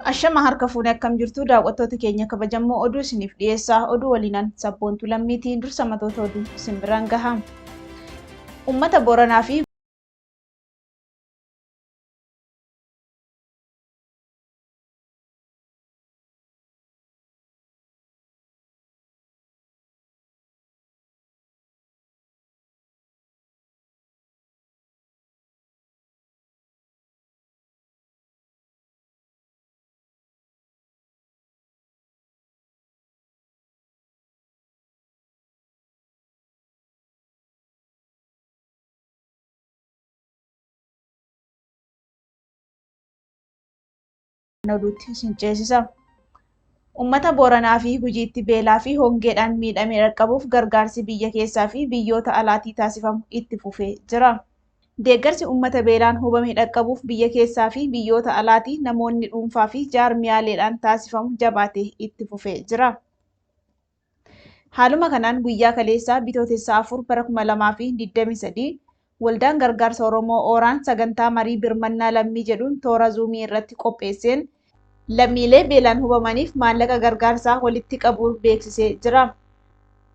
Ashama harka fuunee akkam jirtu daawwattoota keenya kabajamoo oduu isiniif dhiyeessaa oduu waliinaan sabboontuu lammiitiin dursa matoota oduu isin biraan gaha. Uummata Booranaa fi oduutti isin ceesisa. Uummata Booranaa fi Gujiitti beelaa fi hongeedhaan miidhame dhaqqabuuf gargaarsi biyya keessaa fi biyyoota alaatii taasifamu itti fufee jira. Deeggarsi uummata beelaan hubame dhaqqabuuf biyya keessaa fi biyyoota alaatii namoonni dhuunfaa fi jaarmiyaaleedhaan taasifamu jabaatee itti fufee jira. Haaluma kanaan guyyaa kaleessaa bitootessa 4 bara 2023 Waldaan Gargaarsa Oromoo Ooraan sagantaa marii birmannaa lammii jedhuun toora zuumii irratti qopheesseen lammiilee beelaan hubamaniif maallaqa gargaarsaa walitti qabuu beeksisee jira.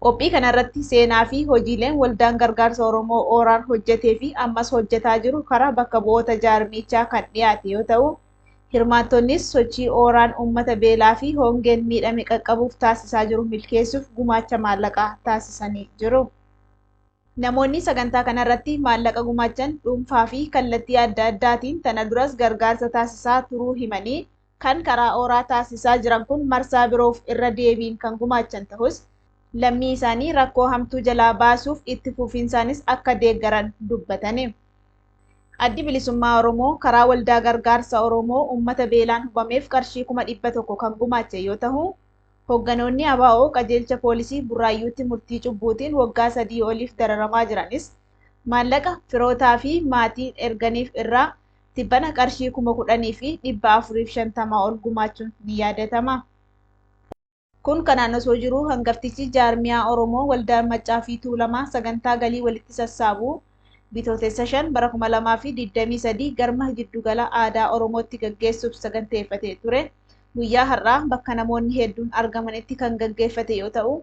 Qophii kanarratti seenaa fi hojiileen Waldaan Gargaarsa Oromoo Ooraan hojjetee fi ammas hojjetaa jiru karaa bakka bu'oota jaarmichaa kan dhiyaate yoo ta'u, hirmaattonnis sochii Ooraan uummata beelaa fi hongeen miidhame qaqqabuuf taasisaa jiru milkeessuuf gumaacha maallaqaa taasisanii jiru. Namoonni sagantaa kanarratti maallaqa gumaachan dhuunfaa fi kallattii adda addaatiin tana duras gargaarsa taasisaa turuu himanii kan karaa Ooraa taasisaa jiran kun marsaa biroof irra deebiin kan gumaachan ta'us lammii isaanii rakkoo hamtuu jalaa baasuuf itti fufiinsaanis akka deeggaran dubbatani. Addi Bilisummaa Oromoo karaa Waldaa Gargaarsa Oromoo uummata beelaan hubameef qarshii 100,000 kan gumaache yoo ta'u, Hoogganoonni ABO qajeelcha poolisii Burraayyuutti murtii cubbuutiin waggaa 3 oliif dararamaa jiranis maallaqa firootaa fi maatiin erganiif irraa tibbana qarshii 10,000 fi 450 ol gumaachuun ni yaadatama. Kun kanaan osoo jiruu hangaftichi jaarmiyaa Oromoo Waldaan Maccaa fi Tuulamaa sagantaa galii walitti sassaabuu bitootessa 5 bara 2023 galma giddugala aadaa Oromootti gaggeessuuf saganteeffatee ture. Guyyaa har'aa bakka namoonni hedduun argamanitti kan gaggeeffate yoo ta'u,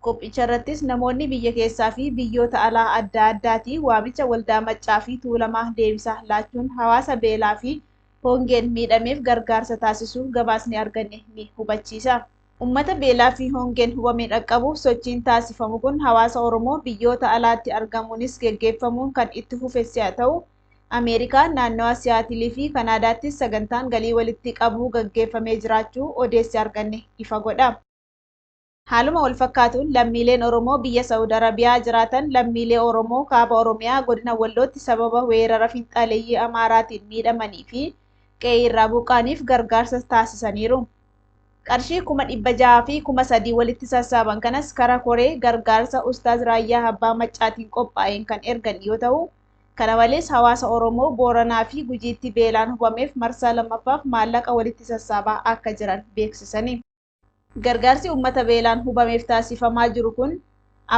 qophicha irrattis namoonni biyya keessaa fi biyyoota alaa adda addaatii waamicha Waldaa Maccaa fi Tuulamaa deebisaa laachuun hawaasa beelaa fi hongeen miidhameef gargaarsa taasisuu gabaasni arganne ni hubachiisa. Uummata beelaa fi hongeen hubame dhaqqabuuf sochiin taasifamu kun hawaasa Oromoo biyyoota alaatti argamuunis gaggeeffamuun kan itti fufes haa ta'u, Ameerikaan naannawaa Siyaatilii fi Kanaadaattis sagantaan galii walitti qabuu gaggeeffamee jiraachuu odeessi arganne ifa godha. Haaluma wal fakkaatuun lammiileen Oromoo biyya Saawud Arabiyaa jiraatan lammiilee Oromoo kaaba Oromiyaa godina Wallootti sababa weerara finxaaleeyyii Amaaraatiin miidhamanii fi qe'ee irraa buqqaaniif gargaarsa taasisaniiru. Qarshii 600,000 fi 3,000 walitti sassaaban kanas karaa koree gargaarsa Ustaaz Raayyaa Abbaa Maccaatiin qophaa'een kan ergan yoo ta'u, kana malees hawaasa Oromoo Booranaa fi Gujiitti beelaan hubameef marsaa lammaffaaf maallaqa walitti sassaabaa akka jiran beeksisani. Gargaarsi uummata beelaan hubameef taasifamaa jiru kun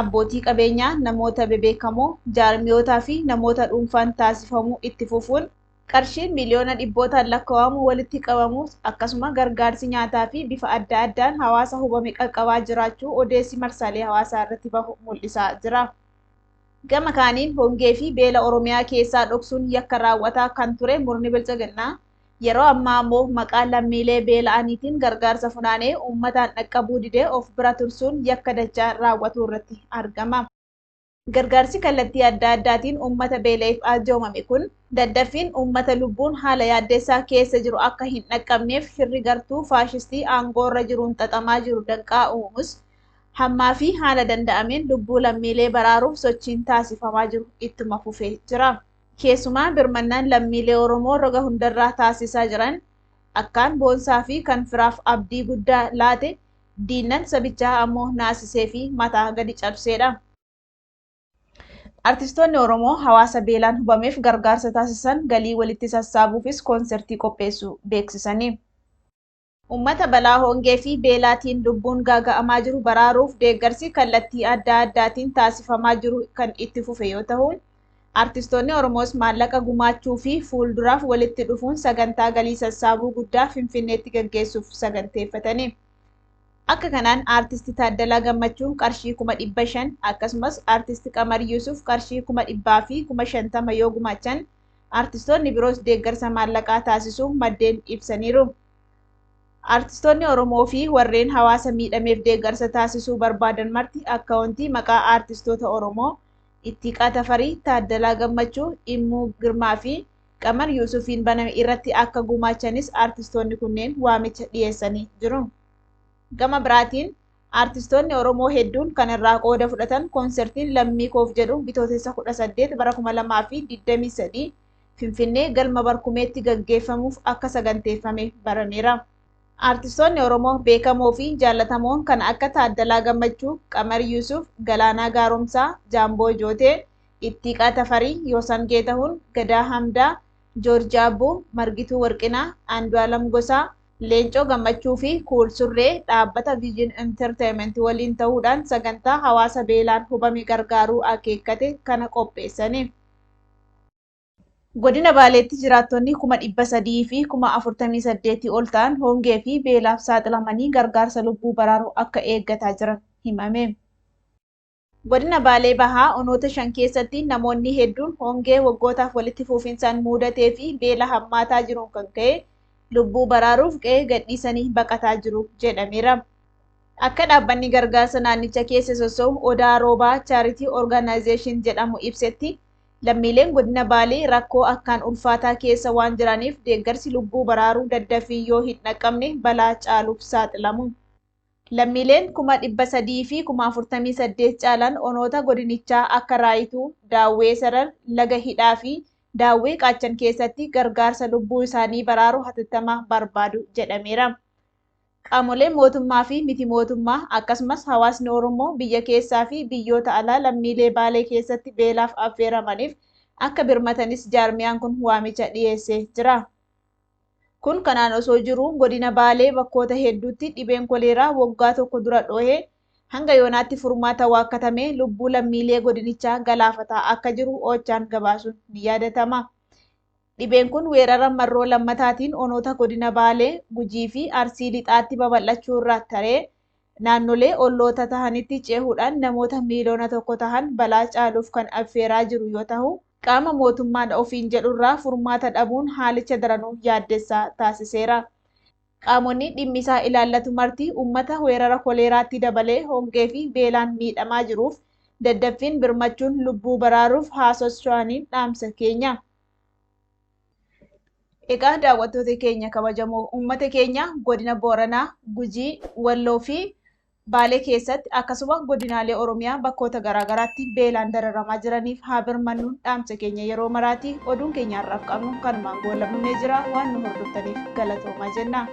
abbootii qabeenyaa, namoota bebeekamoo, jaarmiyootaa fi namoota dhuunfaan taasifamuu itti fufuun qarshiin miliyoona dhibbootaan lakkaa'amu walitti qabamu akkasuma gargaarsi nyaataa fi bifa adda addaan hawaasa hubame qaqqabaa jiraachuu odeessi marsaalee hawaasaa irratti bahu mul'isaa jira. Gama kaaniin hongee fi beela Oromiyaa keessaa dhoksuun yakka raawwataa kan ture murni Biltsiginnaa yeroo ammaa immoo maqaa lammiilee beela'aniitiin gargaarsa funaanee uummataan dhaqqabuu didee of bira tursuun yakka dachaa raawwatuu irratti argama. Gargaarsi kallattii adda addaatiin uummata beela'eef arjoomame kun daddaffiin uummata lubbuun haala yaaddeessaa keessa jiru akka hin dhaqqabneef shirri gartuu faashistii aangoo irra jiruun xaxamaa jiru danqaa uumuus hammaa fi haala danda'ameen lubbuu lammiilee baraaruuf sochiin taasifamaa jiru ittuma fufee jira. Keessumaa birmannaan lammiilee Oromoo roga hundarraa taasisaa jiran akkaan boonsaa fi kan firaaf abdii guddaa laate diinnan sabichaa ammoo naasisee fi mataa gadi cabseedha. Artistoonni Oromoo hawaasa beelaan hubameef gargaarsa taasisan galii walitti sassaabuufis koonsertii qopheessuu beeksisanii. Uummata balaa hongee fi beelaatiin lubbuun gaaga'amaa jiru baraaruuf deeggarsi kallattii adda addaatiin taasifamaa jiru kan itti fufe yoo ta'u, Artistoonni Oromoos maallaqa gumaachuu fi fuulduraaf walitti dhufuun sagantaa galii sassaabuu guddaa Finfinneetti gaggeessuuf saganteeffatani. Akka kanaan Artisti Taaddalaa Gammachuu qarshii 500,000 akkasumas Artisti Qamar Yuusuf qarshii 100,000 fi 50,000 yoo gumaachan artistoonni biroos deeggarsa maallaqaa taasisuu maddeen ibsaniiru. Artistoonni Oromoo fi warreen hawaasa miidhameef deeggarsa taasisuu barbaadan marti akkaawuntii maqaa artistoota Oromoo Ittiiqaa Tafarii, Taaddalaa Gammachuu, Immuu Girmaa fi Qamar Yuusufiin baname irratti akka gumaachanis artistoonni kunneen waamicha dhiyeessanii jiru. Gama biraatiin artistoonni Oromoo hedduun kan irraa qooda fudhatan koonsertiin Lammii Koof jedhu bitootessa 18 bara 2023 Finfinnee galma Barkumeetti gaggeeffamuuf akka saganteeffame barameera. Artistoonni Oromoo beekamoo fi jaallatamoon kan akka Taaddalaa Gammachuu, Qamar Yuusuf, Galaanaa Gaaromsaa, Jaamboo Jootee, Ittiiqaa Tafarii, Yoosan Geetahuun, Gadaa Hamdaa, Joorji Abbuu, Margituu Warqinaa, Andu'aalam Gosaa, Leencoo Gammachuu fi Kuul Surree dhaabbata Viijin Entertainment waliin ta'uudhaan sagantaa hawaasa beelaan hubame gargaaruu akeekkate kana qopheessani. Godina Baaleetti jiraattonni 300,000 fi 48,000 ol ta'an hongee fi beelaaf saaxilamanii gargaarsa lubbuu baraaruu akka eeggataa jiran himame. Godina Baalee Bahaa onoota 5 keessatti namoonni hedduun hongee waggootaaf walitti fufinsaan mudatee fi beela hammaataa jiruun kan ka'e lubbuu baraaruuf qe'ee gadhiisanii baqataa jiru jedhameera. Akka dhaabbanni gargaarsa naannicha keessa sossoo'u Odaa Roobaa Charity Organization jedhamu ibsetti lammiileen godina Baalee rakkoo akkaan ulfaataa keessa waan jiraniif deeggarsi lubbuu baraaruu daddafii yoo hin dhaqqabne balaa caaluuf saaxilamu. Lammiileen 300,000 fi 48,000 caalan onoota godinichaa akka Raayituu, Daawwee Sarar, Laga Hidhaa fi Daawwee Qaachan keessatti gargaarsa lubbuu isaanii baraaruu hatattamaa barbaadu jedhameera. Qaamoleen mootummaa fi miti mootummaa akkasumas hawaasni Oromoo biyya keessaa fi biyyoota alaa lammiilee Baalee keessatti beelaaf affeeramaniif akka birmatanis jaarmiyaan kun waamicha dhiyeessee jira. Kun kanaan osoo jiruu godina Baalee bakkoota hedduutti dhibeen koleeraa waggaa tokko dura dhohee hanga yoonaatti furmaata waakkatamee lubbuu lammiilee godinichaa galaafataa akka jiru Oochaan gabaasuun ni yaadatama. Dhibeen kun weerara marroo lammataatiin onoota godina Baalee, Gujii fi Arsii lixaatti babal'achuu irraa taree naannolee olloota tahanitti cehuudhaan namoota miiliyoona 1 tahan balaa caaluuf kan affeeraa jiru yoo ta'u, qaama mootummaan ofiin jedhurraa furmaata dhabuun haalicha daranuu yaaddessaa taasiseera. Qaamonni dhimmisaa ilaallatu marti uummata weerara koleeraatti dabalee hongee fi beelaan miidhamaa jiruuf daddaffiin birmachuun lubbuu baraaruuf haasocho'aniin dhaamsa keenya. Egaa daawwattoota keenya kabajamoo uummata keenya godina Booranaa, Gujii, Walloo fi Baalee keessatti akkasuma godinaalee Oromiyaa bakkoota garaagaraatti beelaan dararamaa jiraniif haa birmannuun dhaamsa keenya yeroo maraati. Oduun keenya har'aaf qabnu kanumaan goolabamee jira. Waan nu hordoftaniif galatoomaa jenna.